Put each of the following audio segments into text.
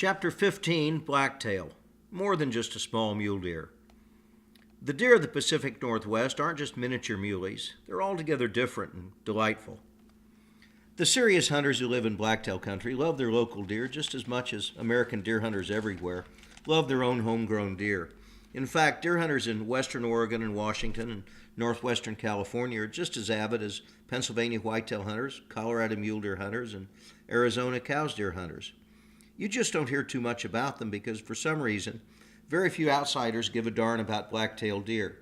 Chapter 15, Blacktail. More than just a small mule deer. The deer of the Pacific Northwest aren't just miniature muleys. They're altogether different and delightful. The serious hunters who live in blacktail country love their local deer just as much as American deer hunters everywhere love their own homegrown deer. In fact, deer hunters in western Oregon and Washington and northwestern California are just as avid as Pennsylvania whitetail hunters, Colorado mule deer hunters, and Arizona cows deer hunters. You just don't hear too much about them because, for some reason, very few outsiders give a darn about black-tail deer.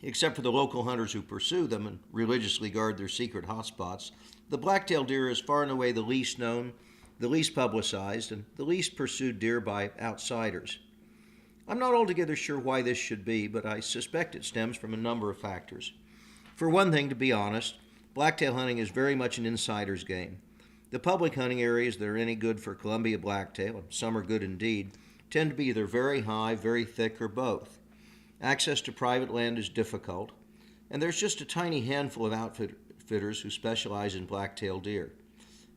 Except for the local hunters who pursue them and religiously guard their secret hotspots, the black-tail deer is far and away the least known, the least publicized, and the least pursued deer by outsiders. I'm not altogether sure why this should be, but I suspect it stems from a number of factors. For one thing, to be honest, blacktail hunting is very much an insider's game. The public hunting areas that are any good for Columbia blacktail, and some are good indeed, tend to be either very high, very thick, or both. Access to private land is difficult, and there's just a tiny handful of outfitters who specialize in blacktail deer.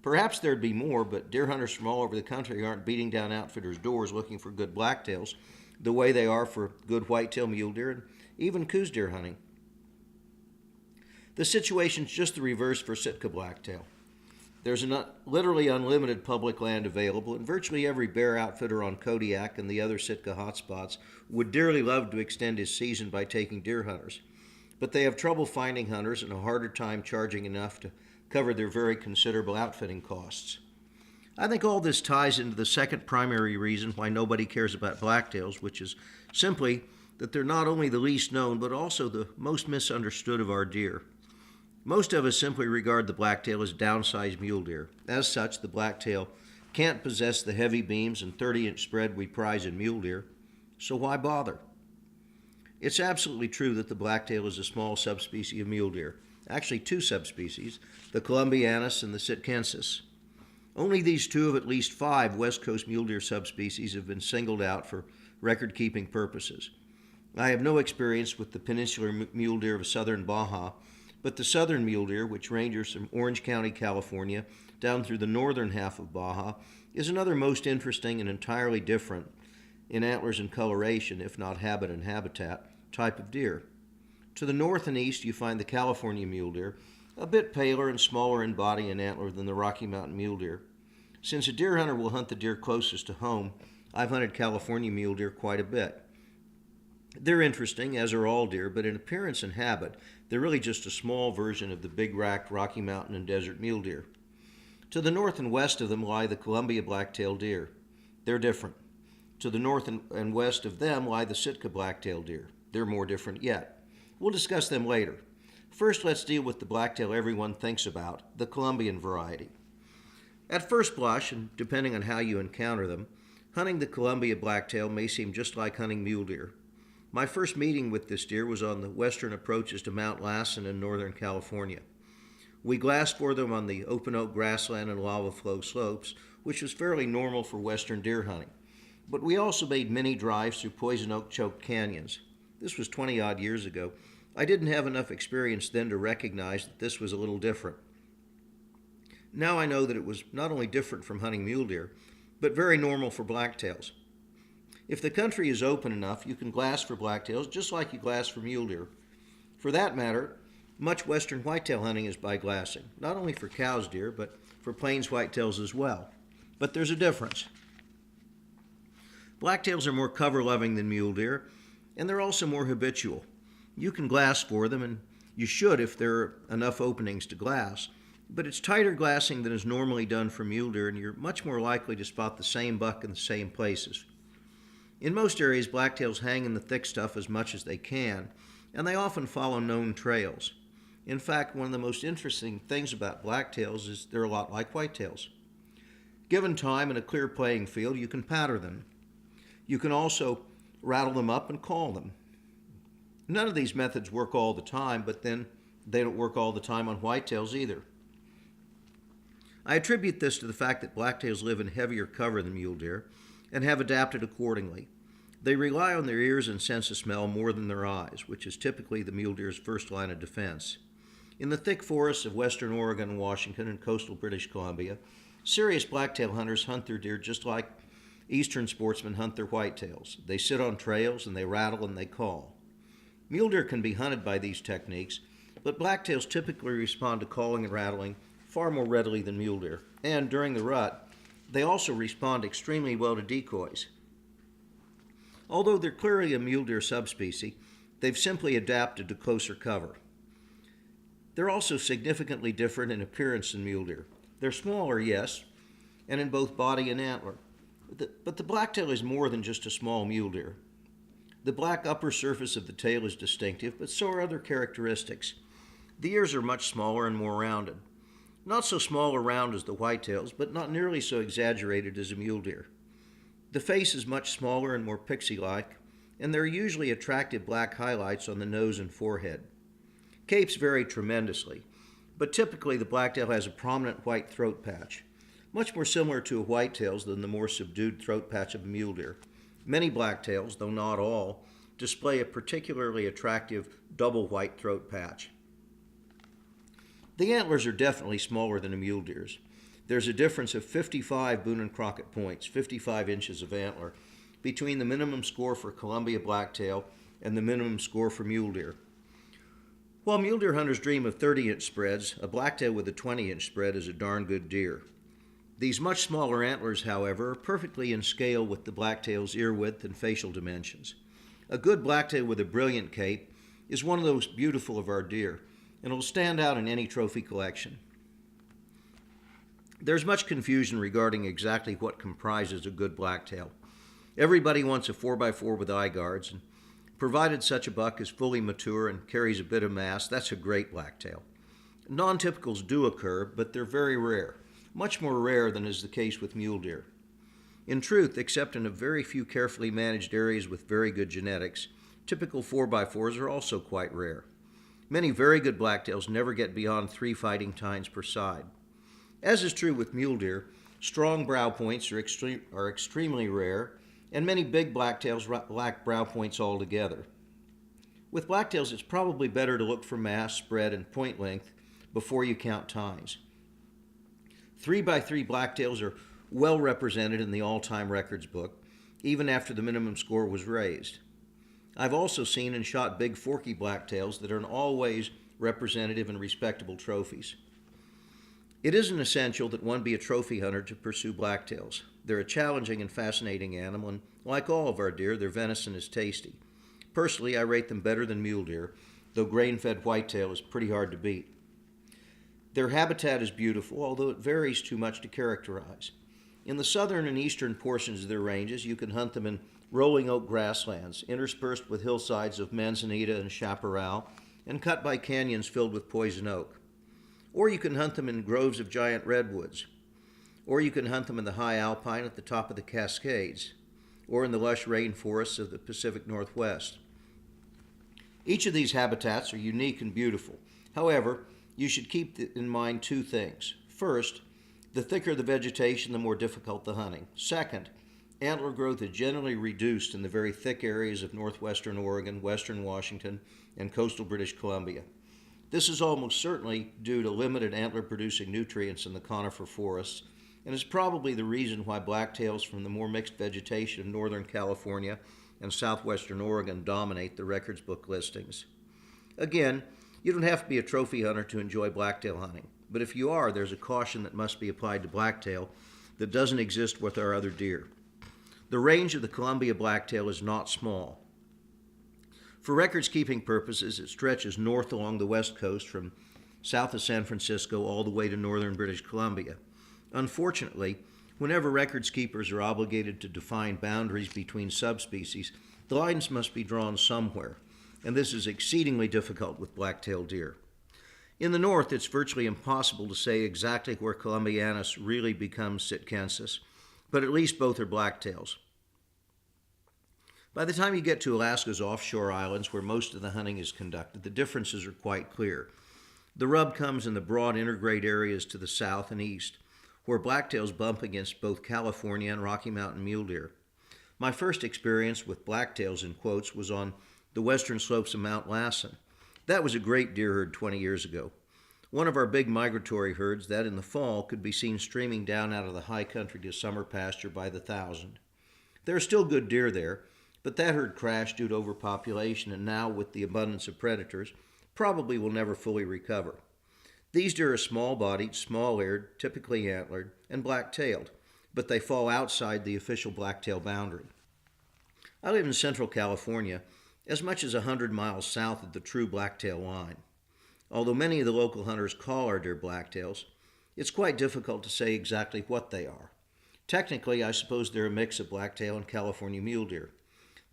Perhaps there'd be more, but deer hunters from all over the country aren't beating down outfitters' doors looking for good blacktails the way they are for good whitetail mule deer and even Coues deer hunting. The situation's just the reverse for Sitka blacktail. There's literally unlimited public land available, and virtually every bear outfitter on Kodiak and the other Sitka hotspots would dearly love to extend his season by taking deer hunters. But they have trouble finding hunters and a harder time charging enough to cover their very considerable outfitting costs. I think all this ties into the second primary reason why nobody cares about blacktails, which is simply that they're not only the least known, but also the most misunderstood of our deer. Most of us simply regard the blacktail as downsized mule deer. As such, the blacktail can't possess the heavy beams and 30-inch spread we prize in mule deer, so why bother? It's absolutely true that the blacktail is a small subspecies of mule deer. Actually, two subspecies, the Columbianus and the Sitkensis. Only these two of at least 5 West Coast mule deer subspecies have been singled out for record-keeping purposes. I have no experience with the peninsular mule deer of southern Baja, but the southern mule deer, which ranges from Orange County, California, down through the northern half of Baja, is another most interesting and entirely different, in antlers and coloration, if not habit and habitat, type of deer. To the north and east, you find the California mule deer, a bit paler and smaller in body and antler than the Rocky Mountain mule deer. Since a deer hunter will hunt the deer closest to home, I've hunted California mule deer quite a bit. They're interesting, as are all deer, but in appearance and habit, they're really just a small version of the big-racked Rocky Mountain and desert mule deer. To the north and west of them lie the Columbia blacktail deer. They're different. To the north and west of them lie the Sitka blacktail deer. They're more different yet. We'll discuss them later. First, let's deal with the blacktail everyone thinks about, the Columbian variety. At first blush, and depending on how you encounter them, hunting the Columbia blacktail may seem just like hunting mule deer. My first meeting with this deer was on the western approaches to Mount Lassen in northern California. We glassed for them on the open oak grassland and lava flow slopes, which was fairly normal for western deer hunting. But we also made many drives through poison oak choked canyons. This was 20-odd years ago. I didn't have enough experience then to recognize that this was a little different. Now I know that it was not only different from hunting mule deer, but very normal for blacktails. If the country is open enough, you can glass for blacktails just like you glass for mule deer. For that matter, much western whitetail hunting is by glassing, not only for cows deer, but for plains whitetails as well. But there's a difference. Blacktails are more cover-loving than mule deer, and they're also more habitual. You can glass for them, and you should if there are enough openings to glass, but it's tighter glassing than is normally done for mule deer, and you're much more likely to spot the same buck in the same places. In most areas, blacktails hang in the thick stuff as much as they can, and they often follow known trails. In fact, one of the most interesting things about blacktails is they're a lot like whitetails. Given time and a clear playing field, you can patter them. You can also rattle them up and call them. None of these methods work all the time, but then they don't work all the time on whitetails either. I attribute this to the fact that blacktails live in heavier cover than mule deer and have adapted accordingly. They rely on their ears and sense of smell more than their eyes, which is typically the mule deer's first line of defense. In the thick forests of western Oregon and Washington and coastal British Columbia, serious blacktail hunters hunt their deer just like Eastern sportsmen hunt their whitetails. They sit on trails and they rattle and they call. Mule deer can be hunted by these techniques, but blacktails typically respond to calling and rattling far more readily than mule deer. And during the rut, they also respond extremely well to decoys. Although they're clearly a mule deer subspecies, they've simply adapted to closer cover. They're also significantly different in appearance than mule deer. They're smaller, yes, and in both body and antler. But the blacktail is more than just a small mule deer. The black upper surface of the tail is distinctive, but so are other characteristics. The ears are much smaller and more rounded. Not so small or round as the whitetails, but not nearly so exaggerated as a mule deer. The face is much smaller and more pixie-like, and there are usually attractive black highlights on the nose and forehead. Capes vary tremendously, but typically the blacktail has a prominent white throat patch, much more similar to a whitetail's than the more subdued throat patch of a mule deer. Many blacktails, though not all, display a particularly attractive double white throat patch. The antlers are definitely smaller than a mule deer's. There's a difference of 55 Boone and Crockett points, 55 inches of antler, between the minimum score for Columbia blacktail and the minimum score for mule deer. While mule deer hunters dream of 30-inch spreads, a blacktail with a 20-inch spread is a darn good deer. These much smaller antlers, however, are perfectly in scale with the blacktail's ear width and facial dimensions. A good blacktail with a brilliant cape is one of the most beautiful of our deer, and will stand out in any trophy collection. There's much confusion regarding exactly what comprises a good blacktail. Everybody wants a 4x4 with eye guards, and provided such a buck is fully mature and carries a bit of mass, that's a great blacktail. Non-typicals do occur, but they're very rare, much more rare than is the case with mule deer. In truth, except in a very few carefully managed areas with very good genetics, typical 4x4s are also quite rare. Many very good blacktails never get beyond 3 fighting tines per side. As is true with mule deer, strong brow points are extremely rare, and many big blacktails lack brow points altogether. With blacktails, it's probably better to look for mass, spread, and point length before you count tines. 3x3 blacktails are well represented in the all-time records book, even after the minimum score was raised. I've also seen and shot big forky blacktails that are in all ways representative and respectable trophies. It isn't essential that one be a trophy hunter to pursue blacktails. They're a challenging and fascinating animal, and like all of our deer, their venison is tasty. Personally, I rate them better than mule deer, though grain-fed whitetail is pretty hard to beat. Their habitat is beautiful, although it varies too much to characterize. In the southern and eastern portions of their ranges, you can hunt them in rolling oak grasslands, interspersed with hillsides of manzanita and chaparral, and cut by canyons filled with poison oak. Or you can hunt them in groves of giant redwoods. Or you can hunt them in the high alpine at the top of the Cascades, or in the lush rainforests of the Pacific Northwest. Each of these habitats are unique and beautiful. However, you should keep in mind 2 things. First, the thicker the vegetation, the more difficult the hunting. Second, antler growth is generally reduced in the very thick areas of northwestern Oregon, western Washington, and coastal British Columbia. This is almost certainly due to limited antler-producing nutrients in the conifer forests, and is probably the reason why blacktails from the more mixed vegetation of northern California and southwestern Oregon dominate the records book listings. Again, you don't have to be a trophy hunter to enjoy blacktail hunting, but if you are, there's a caution that must be applied to blacktail that doesn't exist with our other deer. The range of the Columbia blacktail is not small. For records-keeping purposes, it stretches north along the west coast from south of San Francisco all the way to northern British Columbia. Unfortunately, whenever records keepers are obligated to define boundaries between subspecies, the lines must be drawn somewhere, and this is exceedingly difficult with black-tailed deer. In the north, it's virtually impossible to say exactly where Columbianus really becomes Sitkensis, but at least both are blacktails. By the time you get to Alaska's offshore islands, where most of the hunting is conducted, the differences are quite clear. The rub comes in the broad intergrade areas to the south and east, where blacktails bump against both California and Rocky Mountain mule deer. My first experience with blacktails in quotes was on the western slopes of Mount Lassen. That was a great deer herd 20 years ago. One of our big migratory herds that in the fall could be seen streaming down out of the high country to summer pasture by the thousand. There are still good deer there, but that herd crashed due to overpopulation, and now, with the abundance of predators, probably will never fully recover. These deer are small-bodied, small-eared, typically antlered, and black-tailed, but they fall outside the official blacktail boundary. I live in Central California, as much as 100 miles south of the true blacktail line. Although many of the local hunters call our deer blacktails, it's quite difficult to say exactly what they are. Technically, I suppose they're a mix of blacktail and California mule deer.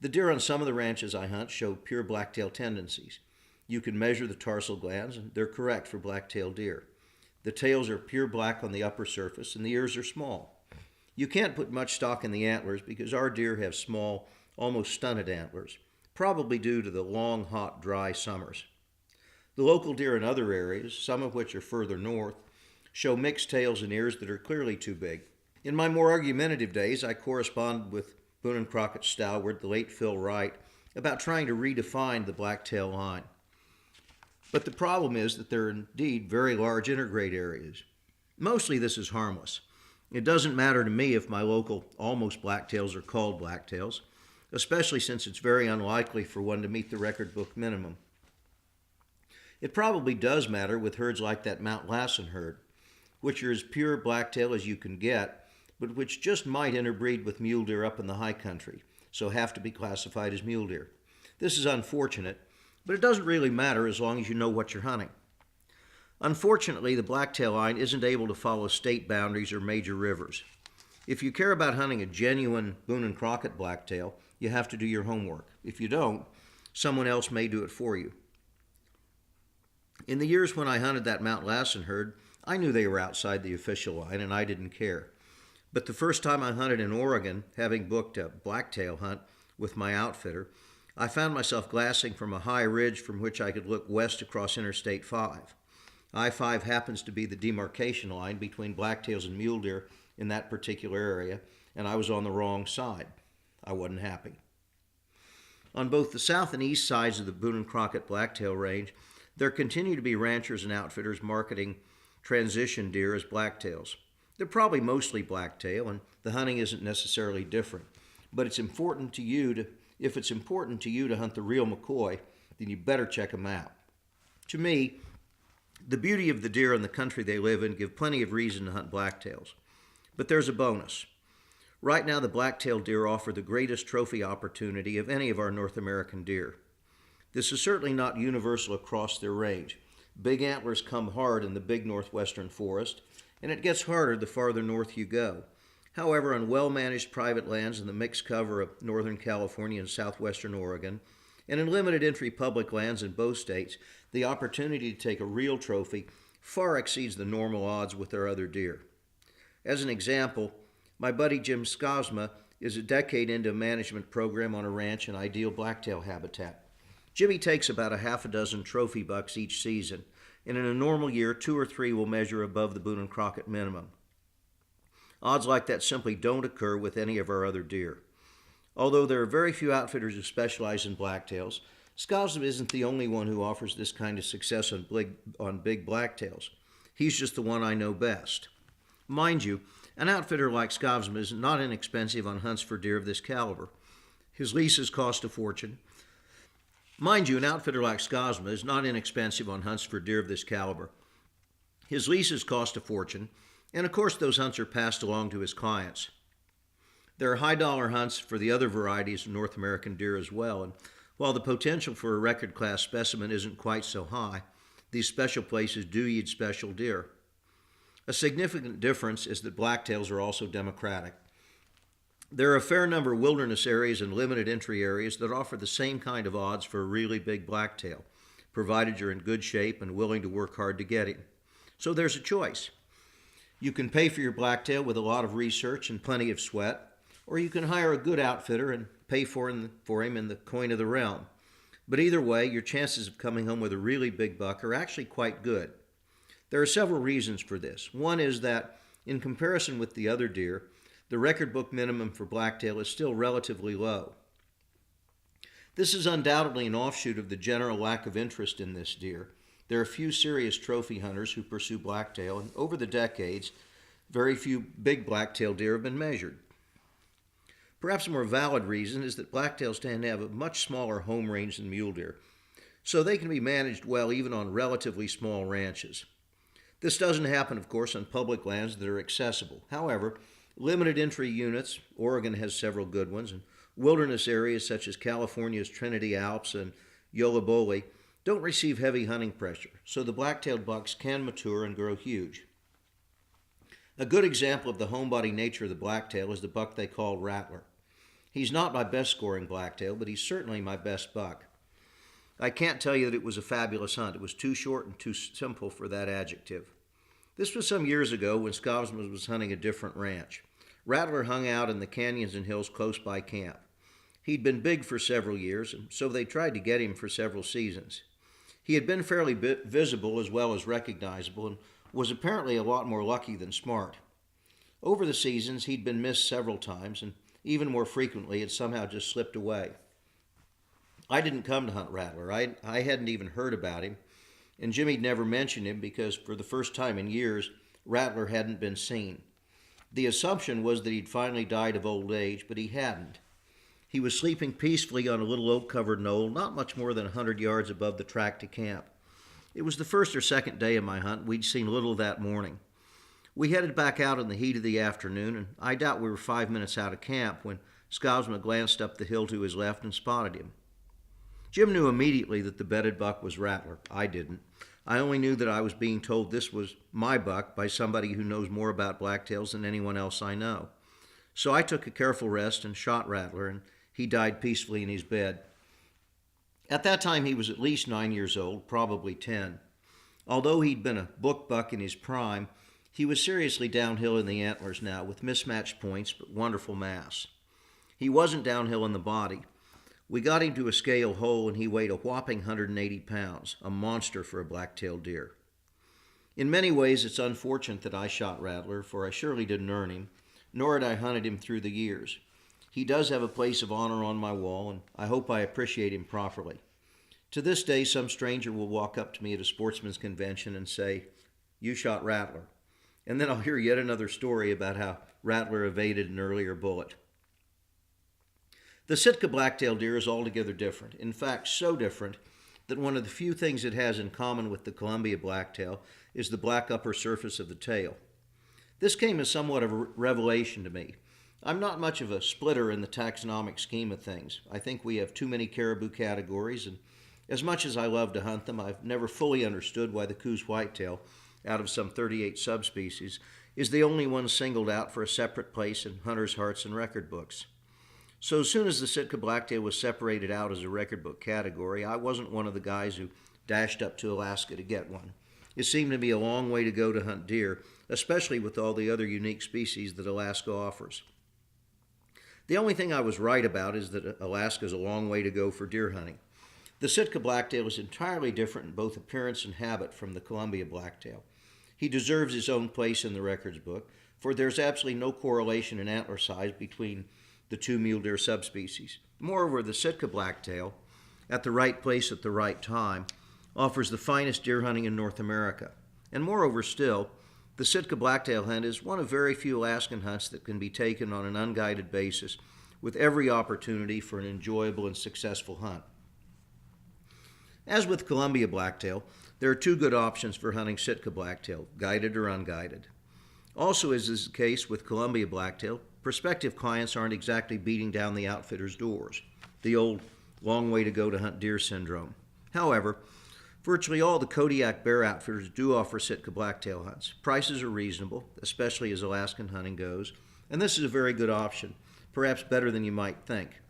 The deer on some of the ranches I hunt show pure blacktail tendencies. You can measure the tarsal glands, and they're correct for blacktail deer. The tails are pure black on the upper surface, and the ears are small. You can't put much stock in the antlers because our deer have small, almost stunted antlers, probably due to the long, hot, dry summers. The local deer in other areas, some of which are further north, show mixed tails and ears that are clearly too big. In my more argumentative days, I corresponded with Boone and Crockett stalwart, the late Phil Wright, about trying to redefine the blacktail line. But the problem is that there are indeed very large intergrade areas. Mostly this is harmless. It doesn't matter to me if my local almost blacktails are called blacktails, especially since it's very unlikely for one to meet the record book minimum. It probably does matter with herds like that Mount Lassen herd, which are as pure blacktail as you can get, but which just might interbreed with mule deer up in the high country, so have to be classified as mule deer. This is unfortunate, but it doesn't really matter as long as you know what you're hunting. Unfortunately, the blacktail line isn't able to follow state boundaries or major rivers. If you care about hunting a genuine Boone and Crockett blacktail, you have to do your homework. If you don't, someone else may do it for you. In the years when I hunted that Mount Lassen herd, I knew they were outside the official line and I didn't care. But the first time I hunted in Oregon, having booked a blacktail hunt with my outfitter, I found myself glassing from a high ridge from which I could look west across Interstate 5. I-5 happens to be the demarcation line between blacktails and mule deer in that particular area, and I was on the wrong side. I wasn't happy. On both the south and east sides of the Boone and Crockett blacktail range, there continue to be ranchers and outfitters marketing transition deer as blacktails. They're probably mostly blacktail, and the hunting isn't necessarily different. But if it's important to you to hunt the real McCoy, then you better check them out. To me, the beauty of the deer and the country they live in give plenty of reason to hunt blacktails. But there's a bonus. Right now, the blacktail deer offer the greatest trophy opportunity of any of our North American deer. This is certainly not universal across their range. Big antlers come hard in the big northwestern forest, and it gets harder the farther north you go. However, on well-managed private lands in the mixed cover of Northern California and southwestern Oregon, and in limited entry public lands in both states, the opportunity to take a real trophy far exceeds the normal odds with our other deer. As an example, my buddy Jim Skosma is a decade into a management program on a ranch in ideal blacktail habitat. Jimmy takes about a half a dozen trophy bucks each season, and in a normal year, 2 or 3 will measure above the Boone and Crockett minimum. Odds like that simply don't occur with any of our other deer. Although there are very few outfitters who specialize in blacktails, Skosma isn't the only one who offers this kind of success on big blacktails. He's just the one I know best. Mind you, an outfitter like Skosma is not inexpensive on hunts for deer of this caliber. His leases cost a fortune. His leases cost a fortune, and of course those hunts are passed along to his clients. There are high-dollar hunts for the other varieties of North American deer as well, and while the potential for a record-class specimen isn't quite so high, these special places do yield special deer. A significant difference is that blacktails are also democratic. There are a fair number of wilderness areas and limited entry areas that offer the same kind of odds for a really big blacktail, provided you're in good shape and willing to work hard to get him. So there's a choice. You can pay for your blacktail with a lot of research and plenty of sweat, or you can hire a good outfitter and pay for him in the coin of the realm. But either way, your chances of coming home with a really big buck are actually quite good. There are several reasons for this. One is that, in comparison with the other deer, the record book minimum for blacktail is still relatively low. This is undoubtedly an offshoot of the general lack of interest in this deer. There are few serious trophy hunters who pursue blacktail, and over the decades, very few big blacktail deer have been measured. Perhaps a more valid reason is that blacktails tend to have a much smaller home range than mule deer, so they can be managed well even on relatively small ranches. This doesn't happen, of course, on public lands that are accessible. However, limited entry units, Oregon has several good ones, and wilderness areas such as California's Trinity Alps and Yollobole don't receive heavy hunting pressure, so the black-tailed bucks can mature and grow huge. A good example of the homebody nature of the blacktail is the buck they call Rattler. He's not my best scoring blacktail, but he's certainly my best buck. I can't tell you that it was a fabulous hunt. It was too short and too simple for that adjective. This was some years ago when Scobbsman was hunting a different ranch. Rattler hung out in the canyons and hills close by camp. He'd been big for several years, and so they tried to get him for several seasons. He had been fairly visible as well as recognizable and was apparently a lot more lucky than smart. Over the seasons, he'd been missed several times, and even more frequently, had somehow just slipped away. I didn't come to hunt Rattler. I hadn't even heard about him, and Jimmy'd never mentioned him because for the first time in years, Rattler hadn't been seen. The assumption was that he'd finally died of old age, but he hadn't. He was sleeping peacefully on a little oak-covered knoll, not much more than 100 yards above the track to camp. It was the first or second day of my hunt. We'd seen little that morning. We headed back out in the heat of the afternoon, and I doubt we were 5 minutes out of camp when Scobbsman glanced up the hill to his left and spotted him. Jim knew immediately that the bedded buck was Rattler. I didn't. I only knew that I was being told this was my buck by somebody who knows more about blacktails than anyone else I know. So I took a careful rest and shot Rattler, and he died peacefully in his bed. At that time, he was at least 9 years old, probably 10. Although he'd been a book buck in his prime, he was seriously downhill in the antlers now, with mismatched points but wonderful mass. He wasn't downhill in the body. We got him to a scale hole, and he weighed a whopping 180 pounds, a monster for a black-tailed deer. In many ways, it's unfortunate that I shot Rattler, for I surely didn't earn him, nor had I hunted him through the years. He does have a place of honor on my wall, and I hope I appreciate him properly. To this day, some stranger will walk up to me at a sportsman's convention and say, "You shot Rattler." And then I'll hear yet another story about how Rattler evaded an earlier bullet. The Sitka blacktail deer is altogether different. In fact, so different that one of the few things it has in common with the Columbia blacktail is the black upper surface of the tail. This came as somewhat of a revelation to me. I'm not much of a splitter in the taxonomic scheme of things. I think we have too many caribou categories, and as much as I love to hunt them, I've never fully understood why the Coues whitetail, out of some 38 subspecies, is the only one singled out for a separate place in hunters' hearts and record books. So as soon as the Sitka blacktail was separated out as a record book category, I wasn't one of the guys who dashed up to Alaska to get one. It seemed to be a long way to go to hunt deer, especially with all the other unique species that Alaska offers. The only thing I was right about is that Alaska is a long way to go for deer hunting. The Sitka blacktail is entirely different in both appearance and habit from the Columbia blacktail. He deserves his own place in the records book, for there's absolutely no correlation in antler size between the two mule deer subspecies. Moreover, the Sitka blacktail, at the right place at the right time, offers the finest deer hunting in North America. And moreover still, the Sitka blacktail hunt is one of very few Alaskan hunts that can be taken on an unguided basis, with every opportunity for an enjoyable and successful hunt. As with Columbia blacktail, there are two good options for hunting Sitka blacktail, guided or unguided. Also, as is the case with Columbia blacktail, prospective clients aren't exactly beating down the outfitter's doors, the old long way to go to hunt deer syndrome. However, virtually all the Kodiak bear outfitters do offer Sitka blacktail hunts. Prices are reasonable, especially as Alaskan hunting goes, and this is a very good option, perhaps better than you might think.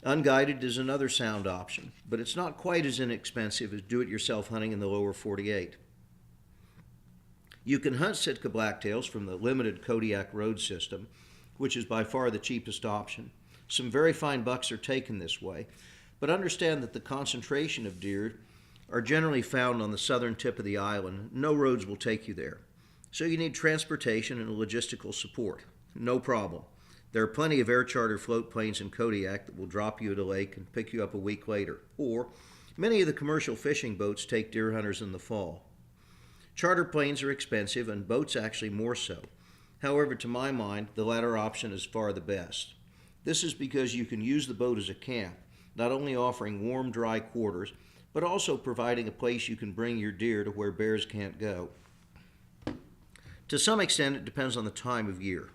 Unguided is another sound option, but it's not quite as inexpensive as do-it-yourself hunting in the lower 48. You can hunt Sitka blacktails from the limited Kodiak road system, which is by far the cheapest option. Some very fine bucks are taken this way, but understand that the concentration of deer are generally found on the southern tip of the island. No roads will take you there. So you need transportation and logistical support. No problem. There are plenty of air charter float planes in Kodiak that will drop you at a lake and pick you up a week later. Or many of the commercial fishing boats take deer hunters in the fall. Charter planes are expensive and boats actually more so. However, to my mind, the latter option is far the best. This is because you can use the boat as a camp, not only offering warm, dry quarters, but also providing a place you can bring your deer to where bears can't go. To some extent, it depends on the time of year.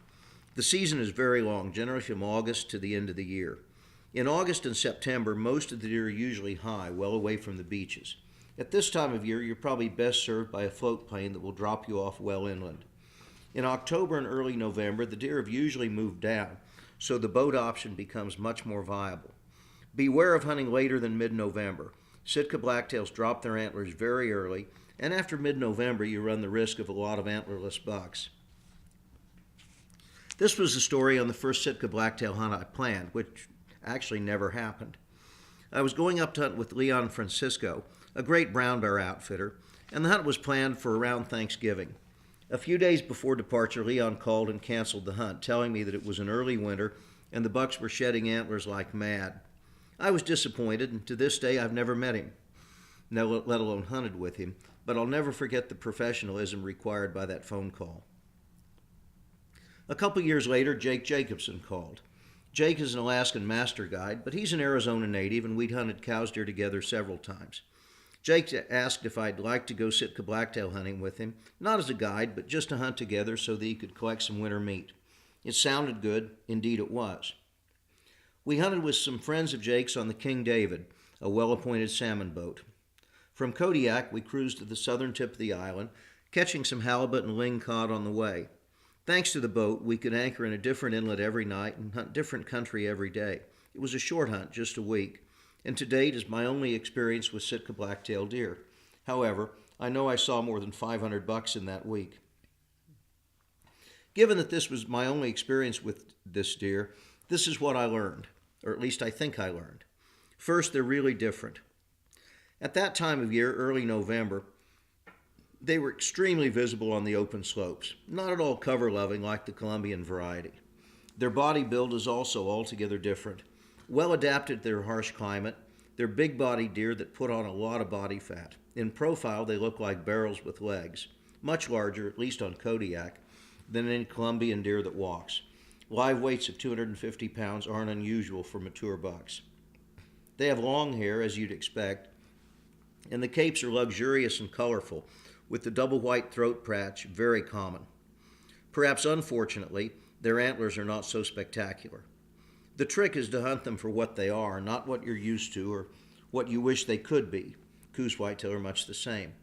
The season is very long, generally from August to the end of the year. In August and September, most of the deer are usually high, well away from the beaches. At this time of year, you're probably best served by a float plane that will drop you off well inland. In October and early November, the deer have usually moved down, so the boat option becomes much more viable. Beware of hunting later than mid-November. Sitka blacktails drop their antlers very early, and after mid-November, you run the risk of a lot of antlerless bucks. This was the story on the first Sitka blacktail hunt I planned, which actually never happened. I was going up to hunt with Leon Francisco, a great brown bear outfitter, and the hunt was planned for around Thanksgiving. A few days before departure, Leon called and canceled the hunt, telling me that it was an early winter and the bucks were shedding antlers like mad. I was disappointed, and to this day I've never met him, let alone hunted with him, but I'll never forget the professionalism required by that phone call. A couple years later, Jake Jacobson called. Jake is an Alaskan master guide, but he's an Arizona native, and we'd hunted cows deer together several times. Jake asked if I'd like to go Sitka blacktail hunting with him, not as a guide, but just to hunt together so that he could collect some winter meat. It sounded good. Indeed it was. We hunted with some friends of Jake's on the King David, a well-appointed salmon boat. From Kodiak, we cruised to the southern tip of the island, catching some halibut and lingcod on the way. Thanks to the boat, we could anchor in a different inlet every night and hunt different country every day. It was a short hunt, just a week, and to date is my only experience with Sitka blacktail deer. However, I know I saw more than 500 bucks in that week. Given that this was my only experience with this deer, this is what I learned, or at least I think I learned. First, they're really different. At that time of year, early November, they were extremely visible on the open slopes, not at all cover-loving like the Colombian variety. Their body build is also altogether different. Well adapted to their harsh climate, they're big-bodied deer that put on a lot of body fat. In profile, they look like barrels with legs, much larger, at least on Kodiak, than any Colombian deer that walks. Live weights of 250 pounds aren't unusual for mature bucks. They have long hair, as you'd expect, and the capes are luxurious and colorful, with the double white throat patch very common. Perhaps unfortunately, their antlers are not so spectacular. The trick is to hunt them for what they are, not what you're used to or what you wish they could be. Coos whitetail are much the same.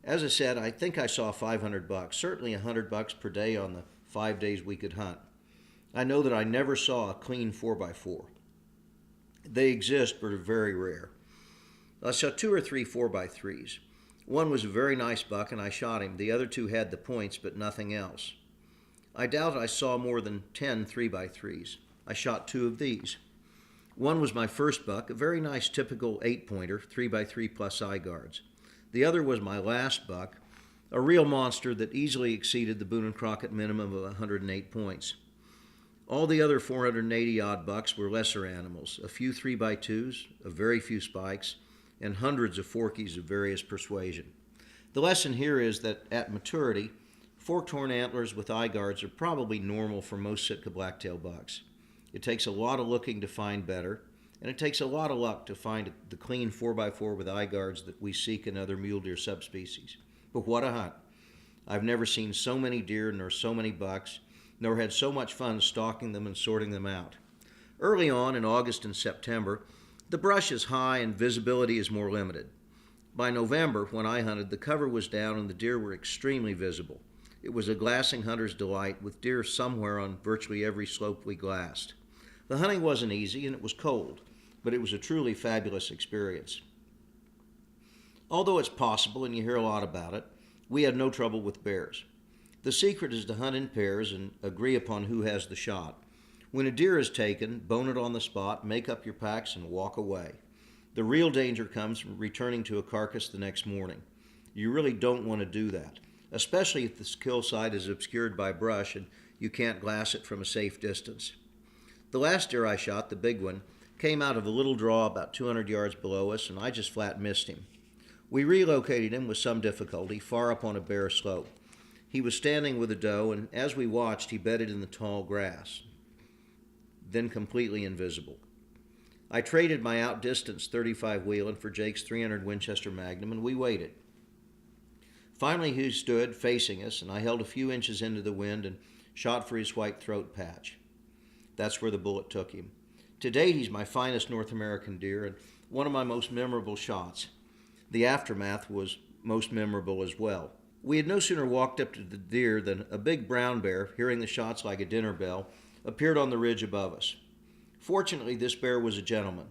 As I said, I think I saw 500 bucks, certainly 100 bucks per day on the 5 days we could hunt. I know that I never saw a clean 4x4. They exist, but are very rare. I saw 2 or 3 4x3s. One was a very nice buck, and I shot him. The other 2 had the points, but nothing else. I doubt I saw more than 10 3x3s. I shot 2 of these. One was my first buck, a very nice typical 8-pointer, 3x3 plus eye guards. The other was my last buck, a real monster that easily exceeded the Boone and Crockett minimum of 108 points. All the other 480-odd bucks were lesser animals, a few 3x2s, a very few spikes, and hundreds of forkies of various persuasion. The lesson here is that at maturity, forked horn antlers with eye guards are probably normal for most Sitka blacktail bucks. It takes a lot of looking to find better, and it takes a lot of luck to find the clean 4x4 with eye guards that we seek in other mule deer subspecies. But what a hunt. I've never seen so many deer nor so many bucks, nor had so much fun stalking them and sorting them out. Early on in August and September, the brush is high and visibility is more limited. By November, when I hunted, the cover was down and the deer were extremely visible. It was a glassing hunter's delight, with deer somewhere on virtually every slope we glassed. The hunting wasn't easy and it was cold, but it was a truly fabulous experience. Although it's possible, and you hear a lot about it, we had no trouble with bears. The secret is to hunt in pairs and agree upon who has the shot. When a deer is taken, bone it on the spot, make up your packs, and walk away. The real danger comes from returning to a carcass the next morning. You really don't want to do that, especially if the kill site is obscured by brush and you can't glass it from a safe distance. The last deer I shot, the big one, came out of a little draw about 200 yards below us, and I just flat missed him. We relocated him with some difficulty far up on a bare slope. He was standing with a doe, and as we watched, he bedded in the tall grass. then completely invisible. I traded my outdistanced .35 Wheeling for Jake's .300 Winchester Magnum, and we waited. Finally, he stood facing us, and I held a few inches into the wind and shot for his white throat patch. That's where the bullet took him. To date, he's my finest North American deer and one of my most memorable shots. The aftermath was most memorable as well. We had no sooner walked up to the deer than a big brown bear, hearing the shots like a dinner bell, appeared on the ridge above us. Fortunately, this bear was a gentleman.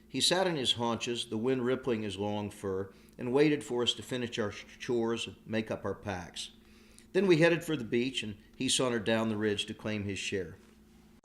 He sat on his haunches, the wind rippling his long fur, and waited for us to finish our chores and make up our packs. Then we headed for the beach, and he sauntered down the ridge to claim his share.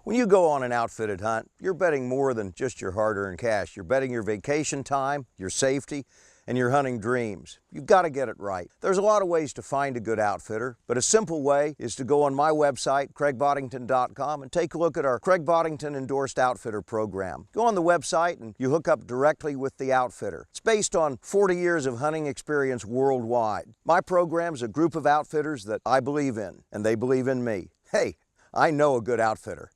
When you go on an outfitted hunt, you're betting more than just your hard-earned cash. You're betting your vacation time, your safety, and your hunting dreams. You've got to get it right. There's a lot of ways to find a good outfitter, but a simple way is to go on my website, craigboddington.com, and take a look at our Craig Boddington Endorsed Outfitter program. Go on the website and you hook up directly with the outfitter. It's based on 40 years of hunting experience worldwide. My program's a group of outfitters that I believe in, and they believe in me. Hey, I know a good outfitter.